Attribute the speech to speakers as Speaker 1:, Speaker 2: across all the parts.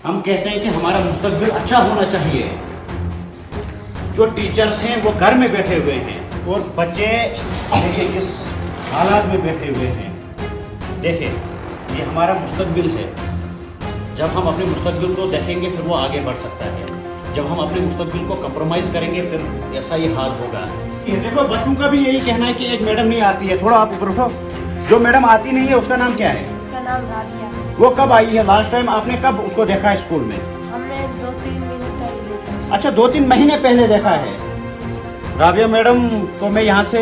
Speaker 1: हम कहते हैं कि हमारा मुस्तकबिल अच्छा होना चाहिए। जो टीचर्स हैं वो घर में बैठे हुए हैं और बच्चे देखिए किस हालात में बैठे हुए हैं। देखिए ये हमारा मुस्तकबिल है। जब हम अपने मुस्तकबिल को देखेंगे फिर वो आगे बढ़ सकता है। जब हम अपने मुस्तकबिल को कंप्रोमाइज़ करेंगे फिर ऐसा ही हाल होगा। ये देखो बच्चों का भी यही कहना है कि एक मैडम नहीं आती है। थोड़ा आप ऊपर उठो। जो मैडम आती नहीं है उसका नाम क्या है?
Speaker 2: उसका नाम राबिया।
Speaker 1: वो कब आई है? लास्ट टाइम आपने कब उसको देखा है स्कूल में?
Speaker 2: हमने 2-3 महीने पहले देखा।
Speaker 1: अच्छा 2-3 महीने पहले देखा है। राबिया मैडम को मैं यहाँ से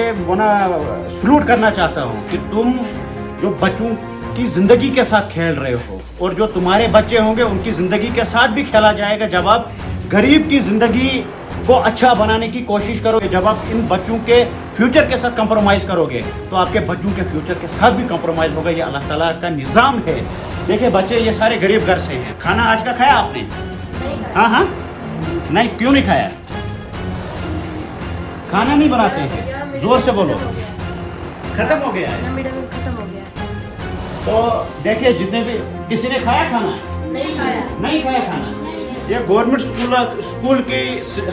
Speaker 1: सलूट करना चाहता हूँ कि तुम जो बच्चों की ज़िंदगी के साथ खेल रहे हो और जो तुम्हारे बच्चे होंगे उनकी ज़िंदगी के साथ भी खेला जाएगा। जब आप गरीब की ज़िंदगी को अच्छा बनाने की कोशिश करोगे, जब आप इन बच्चों के फ्यूचर के साथ कंप्रोमाइज़ करोगे तो आपके बच्चों के फ्यूचर के साथ भी कंप्रोमाइज़ होगा। ये अल्लाह ताला का निज़ाम है। देखिए बच्चे ये सारे गरीब घर से हैं। खाना आज का खाया आपने? हाँ हाँ नहीं, क्यों नहीं खाया? खाना नहीं बनाते हैं? जोर से बोलो। खत्म हो गया है?
Speaker 2: खत्म हो गया।
Speaker 1: तो देखिए जितने भी किसी ने खाया खाना? नहीं खाया खाना। ये गवर्नमेंट स्कूल की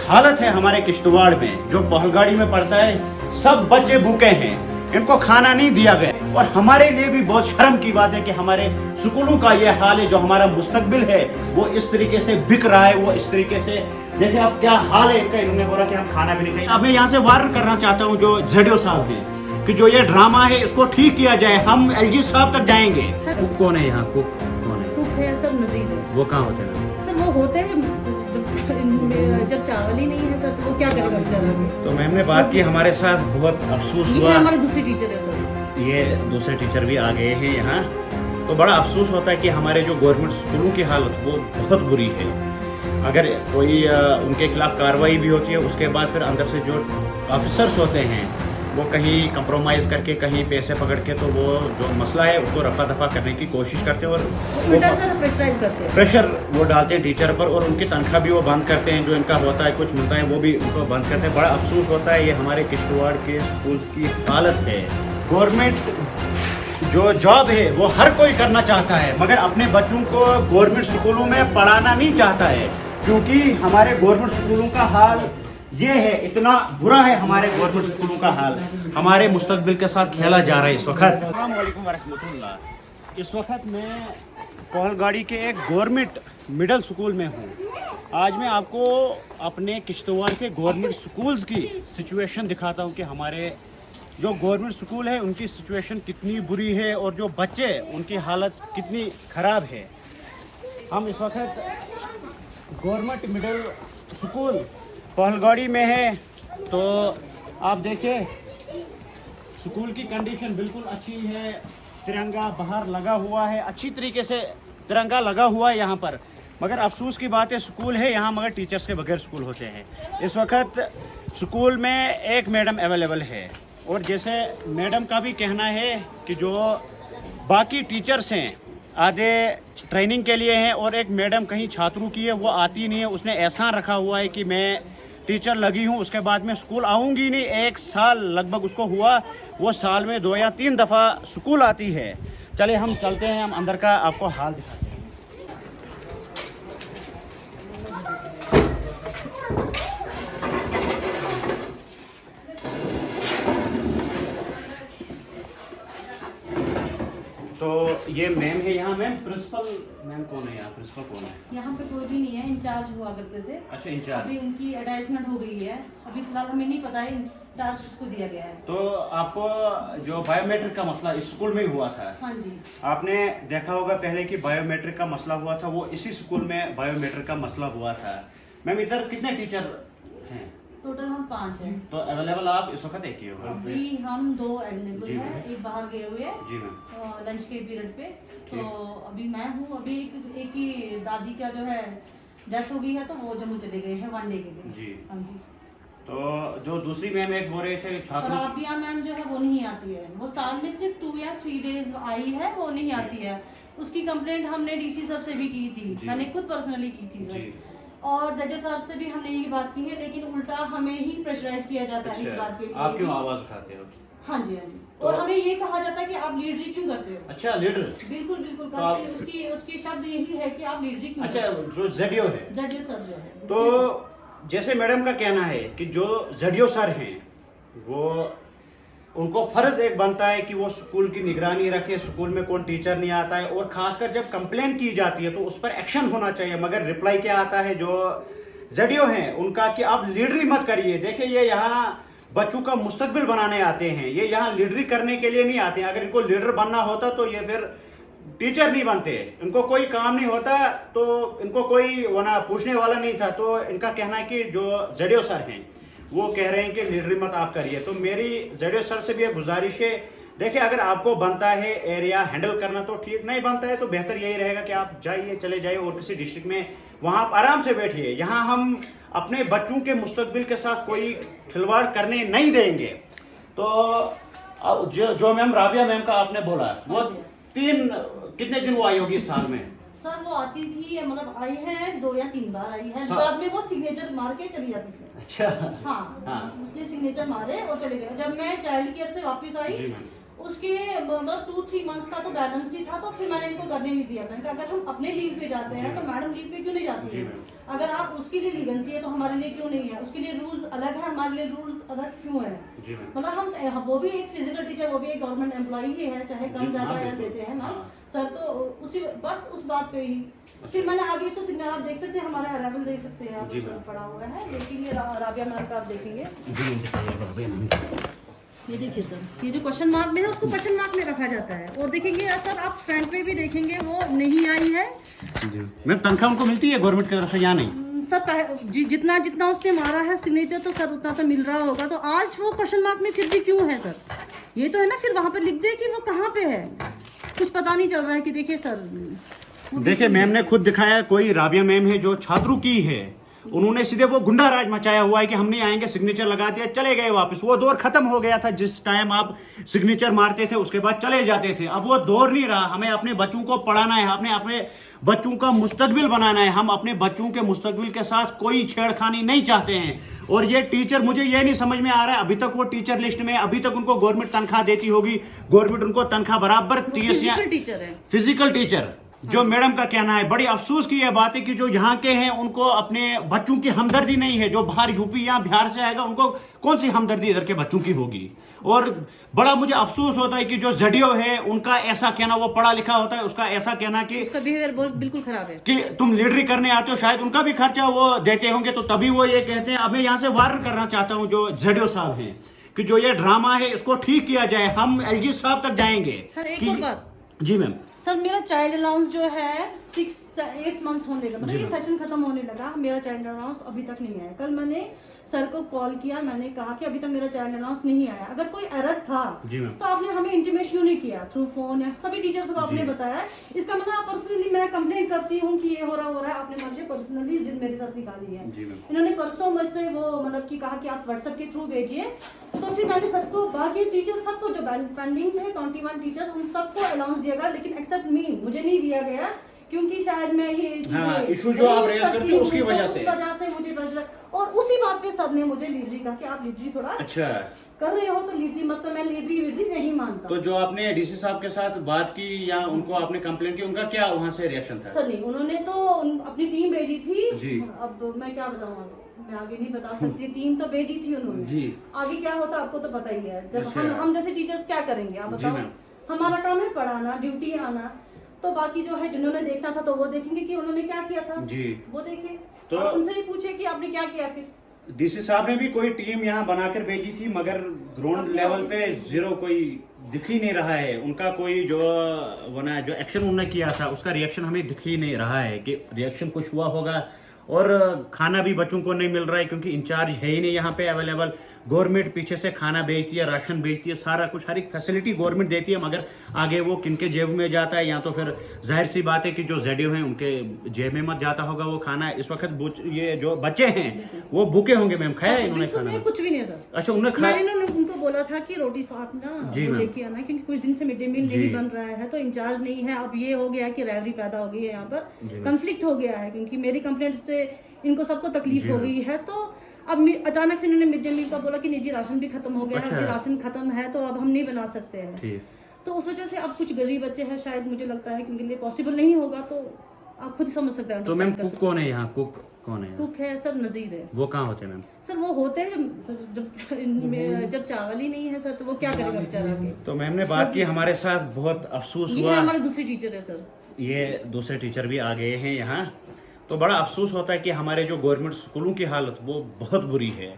Speaker 1: हालत है हमारे किश्तवाड़ में, जो पहलगाड़ी में पड़ता है। सब बच्चे भूखे हैं, इनको खाना नहीं दिया गया। और हमारे लिए भी बहुत शर्म की बात है कि हमारे स्कूलों का ये हाल है। जो हमारा मुस्तकबिल है वो इस तरीके से बिक रहा है। वो इस तरीके से देखिए अब क्या हाल है इनका। इन्होंने बोला कि हम खाना भी नहीं खाएंगे। अब मैं यहाँ से वार्न करना चाहता हूँ जो ZO साहब हैं कि जो ये ड्रामा है इसको ठीक किया जाए। हम LG साहब तक जाएंगे। कुक कौन है यहाँ? कुक कौन है?
Speaker 3: कुक है सर, नज़ीर है।
Speaker 1: वो कहाँ होते हैं?
Speaker 3: सर वो होते हैं जब चावल ही नहीं है सर तो वो क्या करेगा बेचारा।
Speaker 1: तो मैम ने बात की, हमारे साथ बहुत अफसोस
Speaker 3: ये
Speaker 1: हुआ।
Speaker 3: हमारे दूसरी टीचर है सर।
Speaker 1: ये दूसरे टीचर भी आ गए हैं यहाँ। तो बड़ा अफसोस होता है कि हमारे जो गवर्नमेंट स्कूलों की हालत वो बहुत बुरी है। अगर कोई उनके खिलाफ कार्रवाई भी होती है उसके बाद फिर अंदर से जो ऑफिसर्स होते हैं वो कहीं कंप्रोमाइज़ करके कहीं पैसे पकड़ के तो वो जो मसला है उसको रफा दफा करने की कोशिश करते हैं और
Speaker 3: उल्टा सर प्रेशराइज करते हैं।
Speaker 1: प्रेशर वो डालते हैं टीचर पर और उनकी तनख्वाह भी वो बंद करते हैं। जो इनका होता है कुछ मिलता है वो भी उनको बंद करते हैं। बड़ा अफसोस होता है। ये हमारे किश्तवाड़ के स्कूल की हालत है। गवर्नमेंट जो जॉब है वो हर कोई करना चाहता है मगर अपने बच्चों को गवर्नमेंट स्कूलों में पढ़ाना नहीं चाहता है, क्योंकि हमारे गवर्नमेंट स्कूलों का हाल ये है, इतना बुरा है हमारे गवर्नमेंट स्कूलों का हाल। हमारे मुस्तकबिल के साथ खेला जा रहा है इस वक्त। अस्सलाम वालेकुम वरहमतुल्लाह। इस वक्त मैं पहलगाड़ी के एक गवर्नमेंट मिडिल स्कूल में हूँ। आज मैं आपको अपने किश्तवाड़ के गवर्नमेंट स्कूल्स की सिचुएशन दिखाता हूँ कि हमारे जो गवर्नमेंट स्कूल है उनकी सिचुएशन कितनी बुरी है और जो बच्चे उनकी हालत कितनी ख़राब है। हम इस वक्त गवर्नमेंट मिडिल स्कूल पहलगाड़ी में है। तो आप देखिए स्कूल की कंडीशन बिल्कुल अच्छी है। तिरंगा बाहर लगा हुआ है, अच्छी तरीके से तिरंगा लगा हुआ है यहाँ पर। मगर अफसोस की बात है स्कूल है यहाँ मगर टीचर्स के बगैर स्कूल होते हैं। इस वक्त स्कूल में एक मैडम अवेलेबल है और जैसे मैडम का भी कहना है कि जो बाकी टीचर्स हैं आधे ट्रेनिंग के लिए हैं और एक मैडम कहीं छात्रों की है वो आती नहीं है। उसने एहसान रखा हुआ है कि मैं टीचर लगी हूँ उसके बाद में स्कूल आऊँगी नहीं। 1 साल लगभग उसको हुआ, वो साल में 2 या 3 दफ़ा स्कूल आती है। चलिए हम चलते हैं, हम अंदर का आपको हाल दिखाते हैं। तो ये मैम है यहाँ। मैम प्रिंसिपल मैम कौन है यहाँ? प्रिंसिपल कौन है
Speaker 3: यहाँ पे? कोई भी नहीं है, इंचार्ज हुआ करते थे।
Speaker 1: अच्छा इंचार्ज।
Speaker 3: अभी उनकी अटैचमेंट हो गई है। अभी फिलहाल हमें नहीं पता है, इंचार्ज उसको दिया गया है।
Speaker 1: तो आपको जो बायोमेट्रिक का मसला इस स्कूल में ही हुआ था?
Speaker 3: हाँ जी।
Speaker 1: आपने देखा होगा पहले कि बायोमेट्रिक का मसला हुआ था, वो इसी स्कूल में बायोमेट्रिक का मसला हुआ था। मैम इधर कितने टीचर हैं?
Speaker 3: टोटल हम 5 हैं।
Speaker 1: तो अवेलेबल आप इस वक्त एक ही हो?
Speaker 3: अभी हम 2 अवेलेबल हैं, एक बाहर गए हुए हैं
Speaker 1: जी मैम।
Speaker 3: लंच के पीरियड पे। तो अभी मैं हूँ। अभी एक ही दादी का जो है डेथ हो गई है तो वो जम्मू चले गए हैं 1 डे के लिए।
Speaker 1: जी
Speaker 3: हाँ जी।
Speaker 1: तो जो दूसरी मैम एक बोल रहे थे
Speaker 3: और
Speaker 1: छात्रों
Speaker 3: राबिया मैम जो है वो नहीं आती है। वो साल में सिर्फ 2 या 3 डेज आई है, वो नहीं आती है। उसकी कंप्लेंट हमने DC सर से भी की थी, मैंने खुद पर्सनली की थी सर। और ZO सर से भी हमने यही बात की है, लेकिन उल्टा हमें ही प्रेशराइज किया जाता है इस बात के लिए।
Speaker 1: आप क्यों आवाज उठाते हो?
Speaker 3: हाँ जी हाँ जी। और हमें ये कहा जाता है कि आप लीडरी क्यों करते हो।
Speaker 1: अच्छा, लीडर।
Speaker 3: बिल्कुल बिल्कुल करते हैं। उसकी शब्द यही है कि आप लीडरी क्यों।
Speaker 1: अच्छा, जो जेडियो है,
Speaker 3: जेडियो सर जो है,
Speaker 1: तो जैसे मैडम का कहना है कि जो जेडियो सर हैं वो उनको फर्ज एक बनता है कि वो स्कूल की निगरानी रखे, स्कूल में कौन टीचर नहीं आता है, और खासकर जब कंप्लेन की जाती है तो उस पर एक्शन होना चाहिए। मगर रिप्लाई क्या आता है जो जेडियो हैं उनका कि आप लीडरी मत करिए। देखिए, ये यहाँ बच्चों का मुस्तकबिल बनाने आते हैं, ये यहाँ लीडरी करने के लिए नहीं आते हैं। अगर इनको लीडर बनना होता तो ये फिर टीचर नहीं बनते, इनको कोई काम नहीं होता तो इनको कोई वना पूछने वाला नहीं था। तो इनका कहना है कि जो जेडियो सर हैं वो कह रहे हैं कि लीडरी मत आप करिए। तो मेरी जेडियो सर से भी एक गुजारिश है, देखिए अगर आपको बनता है एरिया हैंडल करना तो ठीक, नहीं बनता है तो बेहतर यही रहेगा कि आप जाइए, चले जाइए और किसी डिस्ट्रिक्ट में वहाँ आप आराम से बैठिए। यहाँ हम अपने बच्चों के मुस्तकबिल के साथ कोई खिलवाड़ करने नहीं देंगे। तो जो मैम राबिया मैम का आपने बोला वो कितने दिन वो आई होगी इस साल में?
Speaker 3: सर वो आती थी, मतलब आई है 2 या 3 बार आई है, बाद में वो सिग्नेचर मार के चली जाती थी।
Speaker 1: अच्छा।
Speaker 3: हाँ, उसने सिग्नेचर मारे और चले गए। जब मैं चाइल्ड केयर से वापस आई उसके मतलब 2-3 मंथ्स का तो बैलेंस ही था, तो फिर मैंने इनको करने नहीं दिया। मैंने कहा अगर हम अपने लीव पे जाते हैं तो मैडम लीव पे क्यों नहीं जाती है? अगर आप उसके लिए लीगेंसी है तो हमारे लिए क्यों नहीं है? उसके लिए रूल्स अलग है, हमारे लिए रूल्स अलग क्यों है? मतलब हम वो भी एक फिजिकल टीचर, वो भी एक गवर्नमेंट एम्प्लॉई ही है, चाहे कम ज्यादा या देते हैं ना सर। तो उसी बस उस बात पे ही फिर मैंने आगे इसको सिग्नल आप देख सकते हैं, हमारा अराइवल देख सकते हैं आप, पड़ा हुआ है, देखेंगे राबिया मैम का आप देखेंगे। ये देखिए सर, ये जो क्वेश्चन मार्क में है उसको क्वेश्चन मार्क में रखा जाता है। और देखेंगे सर आप फ्रंट पे भी देखेंगे वो नहीं आई है।
Speaker 1: मैम तनख्वाह उनको मिलती है गवर्नमेंट की तरफ से या नहीं?
Speaker 3: सर जितना जितना उसने मारा है सिग्नेचर तो सर उतना तो मिल रहा होगा। तो आज वो क्वेश्चन मार्क में फिर भी क्यों है सर? ये तो है ना, फिर वहाँ पे लिख दे कि वो कहाँ पे है, कुछ पता नहीं चल रहा है। कि देखिए सर,
Speaker 1: देखिए मैम ने खुद दिखाया, कोई राबिया मैम है जो छात्रों की है, उन्होंने सीधे वो गुंडा राज मचाया हुआ है कि हम नहीं आएंगे, सिग्नेचर लगा दिया, चले गए वापस। वो दौर खत्म हो गया था जिस टाइम आप सिग्नेचर मारते थे उसके बाद चले जाते थे। अब वो दौर नहीं रहा। हमें अपने बच्चों को पढ़ाना है, अपने बच्चों का मुस्तकबिल बनाना है। हम अपने बच्चों के मुस्तकबिल के साथ कोई छेड़खानी नहीं चाहते हैं। और ये टीचर, मुझे ये नहीं समझ में आ रहा है, अभी तक वो टीचर लिस्ट में, अभी तक उनको गवर्नमेंट तनख्वाह देती होगी, गवर्नमेंट उनको तनख्वाह बराबर फिजिकल टीचर जो मैडम का कहना है। बड़ी अफसोस की यह बात है कि जो यहाँ के हैं उनको अपने बच्चों की हमदर्दी नहीं है। जो बाहर यूपी या बिहार से आएगा उनको कौन सी हमदर्दी इधर के बच्चों की होगी। और बड़ा मुझे अफसोस होता है कि जो जेडियो है उनका ऐसा कहना, वो पढ़ा लिखा होता है, उसका ऐसा कहना कि
Speaker 3: उसका बिहेवियर बिल्कुल खराब है
Speaker 1: कि तुम लीडरी करने आते हो, शायद उनका भी खर्चा वो देते होंगे तो तभी वो ये कहते हैं। अब मैं यहाँ से वार्न करना चाहता हूँ जो जेडियो साहब हैं कि जो ये ड्रामा है इसको ठीक किया जाए। हम एलजी साहब तक जाएंगे।
Speaker 3: एक और बात
Speaker 1: जी मैम,
Speaker 3: सर, मेरा चाइल्ड अलाउंस जो है 6-8 मंथ्स होने लगा, मतलब ये सेशन खत्म होने लगा, मेरा चाइल्ड अलाउंस अभी तक नहीं आया। कल मैंने सर को कॉल किया, मैंने कहा कि अभी तक मेरा चाइल्ड अलाउंस नहीं आया। अगर कोई एरर था तो आपने हमें इंटीमेट क्यों नहीं किया थ्रू फोन या सभी टीचर्स को आपने बताया? इसका मतलब आप पर्सनली मैं कंप्लेंट करती हूँ कि ये हो रहा है, आपने मुझे पर्सनली जिद मेरे साथ निकाली है। इन्होंने परसों मुझसे वो मतलब कि कहा कि आप व्हाट्सएप के थ्रू भेजिए। तो फिर मैंने सर को, बाकी टीचर सबको जो पेंडिंग थे 21 टीचर्स, उन सबको अलाउंस दिया गया, लेकिन एक्सेप्ट मी, मुझे नहीं दिया गया क्योंकि शायद मैं ये
Speaker 1: इशू जो आप रेज करते हो उसकी वजह
Speaker 3: से मुझे प्रेशर। और उसी बात पे सर ने मुझे लीडरी कहा कि आप लीडरी थोड़ा
Speaker 1: अच्छा
Speaker 3: कर रहे हो, तो लीडरी मत। तो मैं लीडरी नहीं मानता।
Speaker 1: तो जो आपने डीसी साहब के साथ बात की या उनको आपने कंप्लेंट की, उनका क्या वहाँ से रिएक्शन था?
Speaker 3: सर नहीं, उन्होंने तो अपनी टीम भेजी थी
Speaker 1: जी।
Speaker 3: अब तो मैं क्या बताऊँ, मैं आगे नहीं बता सकती। टीम तो भेजी थी उन्होंने जी। आगे क्या होता आपको तो पता ही है। जब हम जैसे टीचर्स क्या करेंगे आप बताओ? हमारा काम है पढ़ाना, ड्यूटी आना। तो बाकी जो है जिन्होंने देखना था तो वो देखेंगे कि उन्होंने क्या किया था जी, वो देखे। तो उनसे ही पूछे कि आपने क्या किया। फिर
Speaker 1: डीसी साहब ने भी कोई टीम यहाँ बनाकर भेजी थी, मगर ग्राउंड लेवल पे जीरो, कोई दिख ही नहीं रहा है उनका। कोई जो एक्शन उन्होंने किया था उसका रिएक्शन हमें दिख ही नहीं रहा है कि रिएक्शन कुछ हुआ होगा। और खाना भी बच्चों को नहीं मिल रहा है क्योंकि इंचार्ज है ही नहीं यहाँ पे अवेलेबल। गवर्नमेंट पीछे से खाना भेजती है, राशन भेजती है, सारा कुछ हर एक फैसिलिटी गवर्नमेंट देती है, मगर आगे वो किनके जेब में जाता है, या तो फिर जाहिर सी बात है कि जो जेडियो हैं उनके जेब में मत जाता होगा वो खाना। इस वक्त ये जो बच्चे हैं वो भूखे होंगे। मैम खाया इन्होंने खाना?
Speaker 3: कुछ भी नहीं था।
Speaker 1: अच्छा, मैंने
Speaker 3: उनको बोला था कि रोटी आप ना लेके आना, क्योंकि कुछ दिन से मिड डे मील नहीं बन रहा है, तो इंचार्ज नहीं है। अब ये हो गया कि रैवरी पैदा हो गई है, यहाँ पर कंफ्लिक्ट हो गया है, क्योंकि मेरी कंप्लेंट से इनको सबको तकलीफ हो गई है। तो अचानक से इन्होंने मिड डे मील का बोला कि निजी राशन भी खत्म हो गया है,
Speaker 4: अच्छा।
Speaker 3: जी राशन खत्म है तो अब हम नहीं बना सकते हैं।
Speaker 4: ठीक।
Speaker 3: तो उस वजह से अब कुछ गरीब बच्चे हैं, शायद मुझे लगता है कि उनके लिए पॉसिबल नहीं होगा, तो आप खुद समझ सकते हैं।
Speaker 4: तो मैम
Speaker 3: understand कर
Speaker 4: कुक
Speaker 3: सकते
Speaker 4: कौन है यहाँ? कुक कौन है
Speaker 3: हैं।
Speaker 4: यहाँ?
Speaker 3: कुक है सर, नज़ीर है
Speaker 4: वो कहाँ होते हैं मैम?
Speaker 3: सर। वो होते हैं सर, जब चावल ही नहीं है सर तो वो क्या करेगा बेचारा के।
Speaker 1: तो मैम ने बात की, हमारे साथ बहुत अफसोस
Speaker 3: ये
Speaker 1: हुआ।
Speaker 3: हमारे दूसरी टीचर है सर।
Speaker 1: ये दूसरे टीचर भी आ गए हैं यहाँ, तो बड़ा अफसोस होता है कि हमारे जो गवर्नमेंट स्कूलों की हालत वो बहुत बुरी है।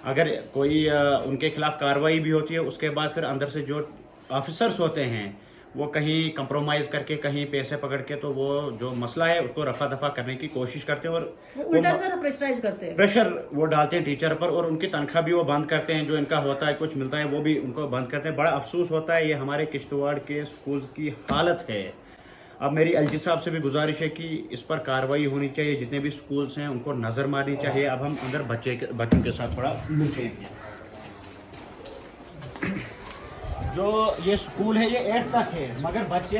Speaker 1: अगर कोई उनके खिलाफ कार्रवाई भी होती है, उसके बाद फिर अंदर से जो ऑफिसर्स होते हैं वो कहीं कंप्रोमाइज़ करके, कहीं पैसे पकड़ के, तो वो जो मसला है उसको रफा दफा करने की कोशिश करते हैं और
Speaker 3: वो उल्टा सर प्रेशराइज करते हैं,
Speaker 1: प्रेशर वो डालते हैं टीचर पर, और उनकी तनख्वाह भी वो बंद करते हैं। जो इनका होता है कुछ मिलता है वो भी उनको बंद करते हैं। बड़ा अफसोस होता है। ये हमारे किश्तवाड़ के स्कूल की हालत है। अब मेरी एलजी साहब से भी गुजारिश है कि इस पर कार्रवाई होनी चाहिए। जितने भी स्कूल्स हैं उनको नज़र मारनी चाहिए। अब हम अंदर बच्चों के साथ थोड़ा मिलते हैं। जो ये स्कूल है ये 8th तक है, मगर बच्चे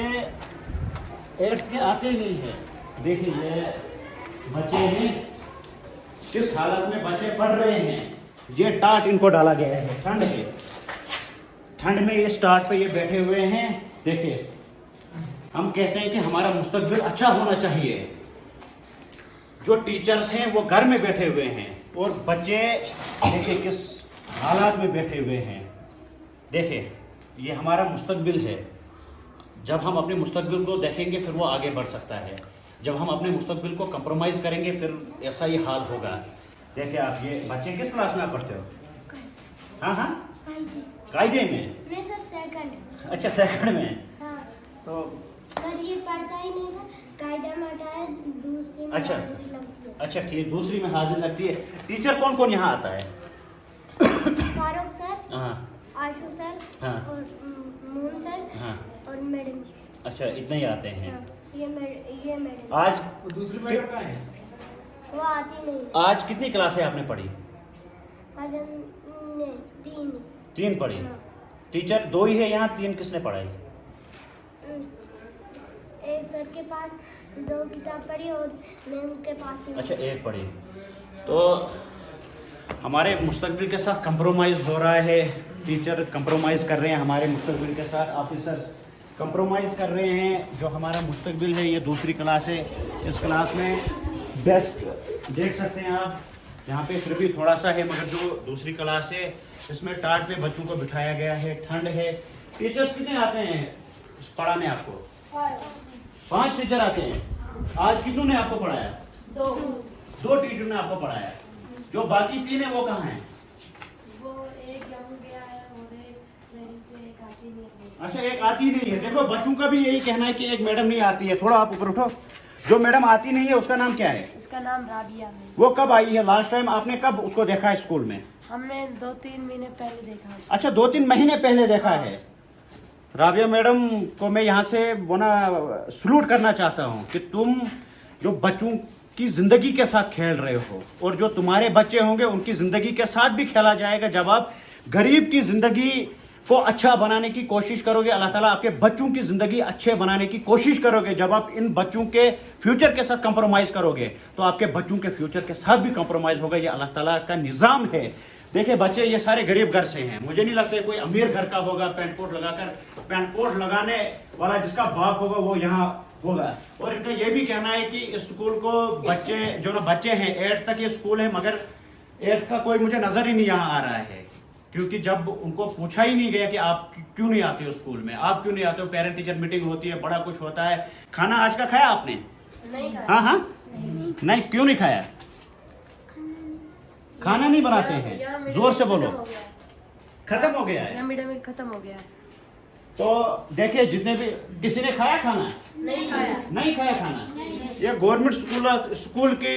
Speaker 1: 8th के आते ही नहीं है। देखिए ये बच्चे हैं, किस हालत में बच्चे पढ़ रहे हैं। ये टाट इनको डाला गया है ठंड में। ठंड में ये स्टार्ट पे ये बैठे हुए हैं। देखिए हम कहते हैं कि हमारा मुस्तकबिल अच्छा होना चाहिए। जो टीचर्स हैं वो घर में बैठे हुए हैं और बच्चे देखिए किस हालात में बैठे हुए हैं। देखिए ये हमारा मुस्तकबिल है। जब हम अपने मुस्तकबिल को देखेंगे फिर वो आगे बढ़ सकता है। जब हम अपने मुस्तकबिल को कंप्रोमाइज़ करेंगे फिर ऐसा ही हाल होगा। देखिए आप, ये बच्चे किस क्लास में आप पढ़ते हो? हाँ हाँ, कायदे में।
Speaker 5: मैं सर सेकंड।
Speaker 1: अच्छा सेकंड में।
Speaker 5: हाँ,
Speaker 1: तो
Speaker 5: पर ये पढ़ता ही नहीं था। कायदा में हटाया, दूसरी में
Speaker 1: अच्छा।
Speaker 5: हाजिरी लगती है।
Speaker 1: अच्छा ठीक, दूसरी में हाजिर लगती है। टीचर कौन कौन यहाँ आता है?
Speaker 5: फारूक सर,
Speaker 1: हाँ
Speaker 5: आशु सर,
Speaker 1: हाँ।
Speaker 5: और मोहन सर,
Speaker 1: हाँ।
Speaker 5: और मैडम।
Speaker 1: अच्छा इतने ही आते हैं।
Speaker 5: हाँ, ये मैडम।
Speaker 1: आज
Speaker 6: दूसरी मैडम कहाँ है?
Speaker 5: वो आती नहीं।
Speaker 1: आज कितनी क्लासें आपने पढ़ी?
Speaker 5: आज हमने
Speaker 1: 3 पढ़ी।
Speaker 5: हाँ।
Speaker 1: टीचर 2 ही है यहाँ, 3 किसने पढ़ाई?
Speaker 5: एक सर के पास 2 किताब पढ़ी और मैम के पास ही।
Speaker 1: अच्छा 1 पढ़ी। तो हमारे मुस्तकबिल के साथ कंप्रोमाइज़ हो रहा है। टीचर कंप्रोमाइज़ कर रहे हैं हमारे मुस्तकबिल के साथ, ऑफिसर्स कंप्रोमाइज़ कर रहे हैं। जो हमारा मुस्तकबिल है ये दूसरी क्लास है। इस क्लास में डेस्क देख सकते हैं आप, यहाँ पे फिर भी थोड़ा सा है, मगर जो दूसरी क्लास है इसमें टाट पे बच्चों को बिठाया गया है। ठंड है। टीचर्स कितने आते हैं पढ़ाने आपको? 5 टीचर आते हैं। आज कितनों ने आपको पढ़ाया? 2 टीचर ने आपको पढ़ाया। जो बाकी 3 है वो कहाँ हैं?
Speaker 2: वो एक जम गया है और एक ट्रेनिंग पे एक आती नहीं है।
Speaker 1: अच्छा एक आती नहीं है। देखो बच्चों का भी यही कहना है कि एक मैडम नहीं आती है। थोड़ा आप ऊपर उठो। जो मैडम आती नहीं है उसका नाम क्या है?
Speaker 2: उसका नाम राबिया है।
Speaker 1: वो कब आई है? लास्ट टाइम आपने कब उसको देखा है स्कूल में?
Speaker 2: हमने 2-3 महीने पहले देखा।
Speaker 1: अच्छा 2-3 महीने पहले देखा है। राबिया मैडम को मैं यहाँ से वो ना सलूट करना चाहता हूँ कि तुम जो बच्चों की ज़िंदगी के साथ खेल रहे हो, और जो तुम्हारे बच्चे होंगे उनकी ज़िंदगी के साथ भी खेला जाएगा। जब आप गरीब की ज़िंदगी को अच्छा बनाने की कोशिश करोगे, अल्लाह ताला आपके बच्चों की ज़िंदगी अच्छे बनाने की कोशिश करोगे। जब आप इन बच्चों के फ्यूचर के साथ कंप्रोमाइज़ करोगे तो आपके बच्चों के फ्यूचर के साथ भी कंप्रोमाइज़ होगा। ये अल्लाह ताला का निज़ाम है। देखिए बच्चे ये सारे गरीब घर से हैं। मुझे नहीं लगता है कोई अमीर घर का होगा पैंट कोट लगाने वाला जिसका बाप होगा वो यहाँ होगा। और इनका ये भी कहना है कि इस स्कूल को बच्चे हैं 8th तक ये स्कूल है, मगर 8th का कोई मुझे नज़र ही नहीं यहाँ आ रहा है। क्योंकि जब उनको पूछा ही नहीं गया कि आप क्यों नहीं आते हो स्कूल में, आप क्यों नहीं आते हो। पेरेंट टीचर मीटिंग होती है, बड़ा कुछ होता है। खाना आज का खाया आपने?
Speaker 2: नहीं खाया।
Speaker 1: हाँ हाँ नहीं, क्यों नहीं खाया? खाना नहीं बनाते हैं? जोर से बोलो। खत्म हो गया है।
Speaker 2: यहाँ मिड डे मील खत्म हो गया है।
Speaker 1: तो देखिए जितने भी, किसी ने खाया खाना?
Speaker 2: नहीं खाया।
Speaker 1: नहीं खाया खाना। ये गवर्नमेंट स्कूल की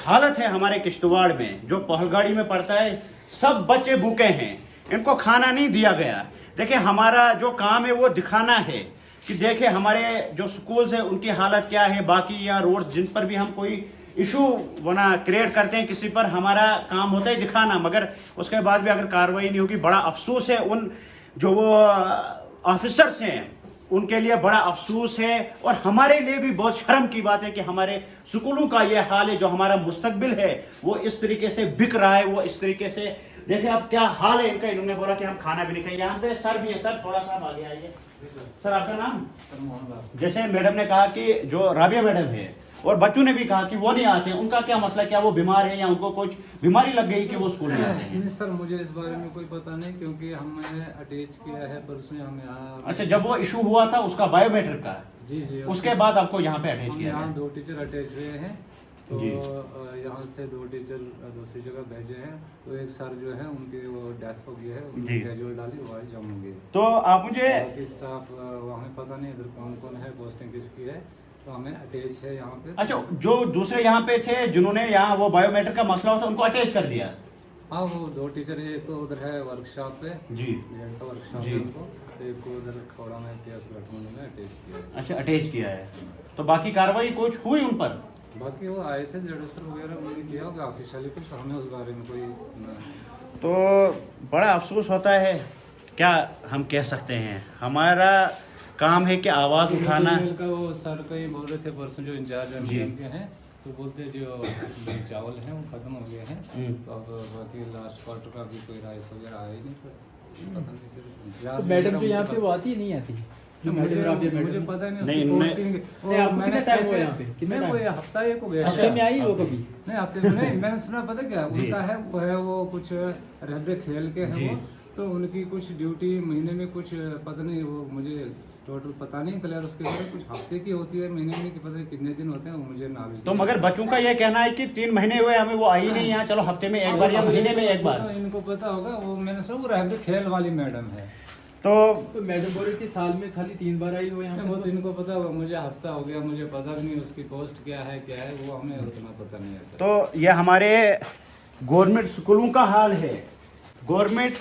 Speaker 1: हालत है हमारे किश्तवाड़ में। जो पहलगाड़ी में पड़ता है सब बच्चे भूखे हैं, इनको खाना नहीं दिया गया। देखिए हमारा जो काम है वो दिखाना है कि देखिए हमारे जो स्कूल्स है उनकी हालत क्या है। बाकी या रोड जिन पर भी हम कोई इशू वना क्रिएट करते हैं किसी पर, हमारा काम होता है दिखाना, मगर उसके बाद भी अगर कार्रवाई नहीं होगी। बड़ा अफसोस है उन जो वो ऑफिसर्स हैं उनके लिए बड़ा अफसोस है और हमारे लिए भी बहुत शर्म की बात है कि हमारे स्कूलों का ये हाल है। जो हमारा मुस्तकबिल है वो इस तरीके से बिक रहा है, वो इस तरीके से देखिए अब क्या हाल है इनका। इन्होंने बोला कि हम खाना भी नहीं खाएंगे। यहाँ पे सर भी है, सर थोड़ा सा आगे आइए। सर आपका नाम? जैसे मैडम ने कहा कि जो राबिया मैडम है और बच्चों ने भी कहा कि वो नहीं आते हैं, उनका क्या मसला, क्या वो बीमार है या उनको कुछ बीमारी लग गई कि वो स्कूल नहीं आते हैं?
Speaker 6: नहीं सर, मुझे इस बारे में कोई पता नहीं, क्योंकि हमने अटैच किया है परसों हम यहाँ।
Speaker 1: अच्छा, जब वो इशू हुआ था उसका बायोमेट्रिक का,
Speaker 6: जी जी,
Speaker 1: उसके बाद आपको यहाँ पे अटैच
Speaker 6: हम
Speaker 1: किया
Speaker 6: यहाँ
Speaker 1: है?
Speaker 6: 2 टीचर अटैच हुए हैं, तो
Speaker 1: जी।
Speaker 6: यहाँ से 2 टीचर दूसरी जगह भेजे हैं। तो एक सर जो है उनकी वो डेथ हो गई है,
Speaker 1: जी।
Speaker 6: उनकी कैजुअल डाली वो आज जम्मू गई।
Speaker 1: तो आप मुझे
Speaker 6: बाकी स्टाफ हमें पता नहीं इधर कौन कौन है, पोस्टिंग किसकी है, तो हमें अटैच है यहाँ पे।
Speaker 1: अच्छा, जो दूसरे यहाँ पे थे जिन्होंने यहाँ वो बायोमेट्रिक का मसला होता उनको अटैच कर दिया?
Speaker 6: हाँ, वो 2 टीचर है, एक तो उधर है वर्कशॉप पे,
Speaker 1: जी
Speaker 6: का वर्कशॉप
Speaker 1: जी।
Speaker 6: है उनको, तो एक को उधर खोड़ा में PS लखनऊ में अटैच किया है।
Speaker 1: अच्छा, अटैच किया है। तो बाकी कार्रवाई कुछ हुई उन पर?
Speaker 6: बाकी वो आए थे जडेसर वगैरह, उन्होंने किया होगा ऑफिशियली कुछ, हमें उस बारे में कोई
Speaker 1: तो बड़ा अफसोस होता है, क्या हम कह सकते हैं। हमारा काम है कि आवाज़ उठाना।
Speaker 6: का वो सर कहीं बोल रहे थे परसों, जो इंचार्ज एमडीएम के हैं, तो बोलते जो चावल हैं वो खत्म हो गए हैं, तो अब बाकी लास्ट क्वार्टर का भी कोई राइस वगैरह आया ही नहीं सर। पता नहीं फिर
Speaker 7: मैडम जो यहाँ पे वो आती है नहीं आती?
Speaker 6: मुझे पता नहीं
Speaker 1: नहीं,
Speaker 6: उसकी पोस्टिंग।
Speaker 7: नहीं, आपको कितना टाइम हुआ यहाँ पे? कितना
Speaker 6: मैं वो
Speaker 7: टाइम?
Speaker 6: हफ्ता एक हो गया।
Speaker 7: हफ्ते में आई वो कभी?
Speaker 6: नहीं, हफ्ते में नहीं, मैंने सुना पता क्या उनका है, वो है वो कुछ रहते खेल के हैं वो, तो उनकी कुछ ड्यूटी महीने में कुछ पता नहीं, वो मुझे टोटल पता नहीं क्लियर, उसके बारे में कुछ हफ्ते की होती है, महीने में की पता नहीं कितने दिन होते हैं, वो मुझे नॉलेज।
Speaker 1: तो मगर बच्चों का ये कहना है कि 3 महीने हुए हमें, वो आई नहीं यहाँ, चलो हफ्ते में एक बार या महीने में एक बार।
Speaker 6: इनको पता होगा, वो मैंने सुना वो रहते खेल वाली मैडम है,
Speaker 1: तो
Speaker 7: मैडम बोल रही थी साल में खाली 3 बार आई हो यहाँ
Speaker 6: वो
Speaker 7: पे।
Speaker 6: तो इनको पता होगा, मुझे हफ्ता हो गया, मुझे पता भी नहीं उसकी पोस्ट क्या है वो हमें उतना पता नहीं है सर।
Speaker 1: तो ये हमारे गवर्नमेंट स्कूलों का हाल है। गवर्नमेंट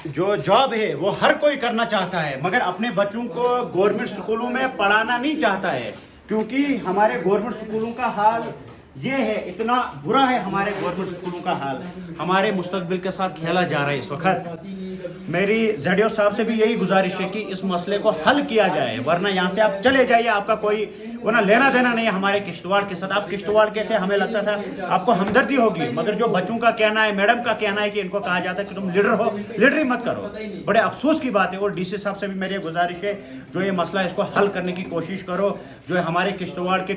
Speaker 1: जो जॉब है वो हर कोई करना चाहता है, मगर अपने बच्चों को गवर्नमेंट स्कूलों में पढ़ाना नहीं चाहता है, क्योंकि हमारे गवर्नमेंट स्कूलों का हाल ये है, इतना बुरा है हमारे गवर्नमेंट स्कूलों का हाल। हमारे मुस्तकबिल के साथ खेला जा रहा है इस वक्त। मेरी ZDO साहब से भी यही गुजारिश है कि इस मसले को हल किया जाए, वरना यहाँ से आप चले जाइए, आपका कोई वरना लेना देना नहीं है हमारे किश्तवाड़ के साथ। आप किश्तवाड़ के थे, हमें लगता था आपको हमदर्दी होगी, मगर जो बच्चों का कहना है, मैडम का कहना है कि इनको कहा जाता है कि तुम लीडर हो, लीडरी मत करो। बड़े अफसोस की बात है। और DC साहब से भी मेरी गुजारिश है, जो ये मसला है इसको हल करने की कोशिश करो, जो है हमारे किश्तवाड़ के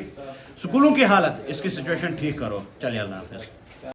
Speaker 1: स्कूलों की हालत, इसकी सिचुएशन ठीक करो। चलिए, अल्लाह हाफिज़।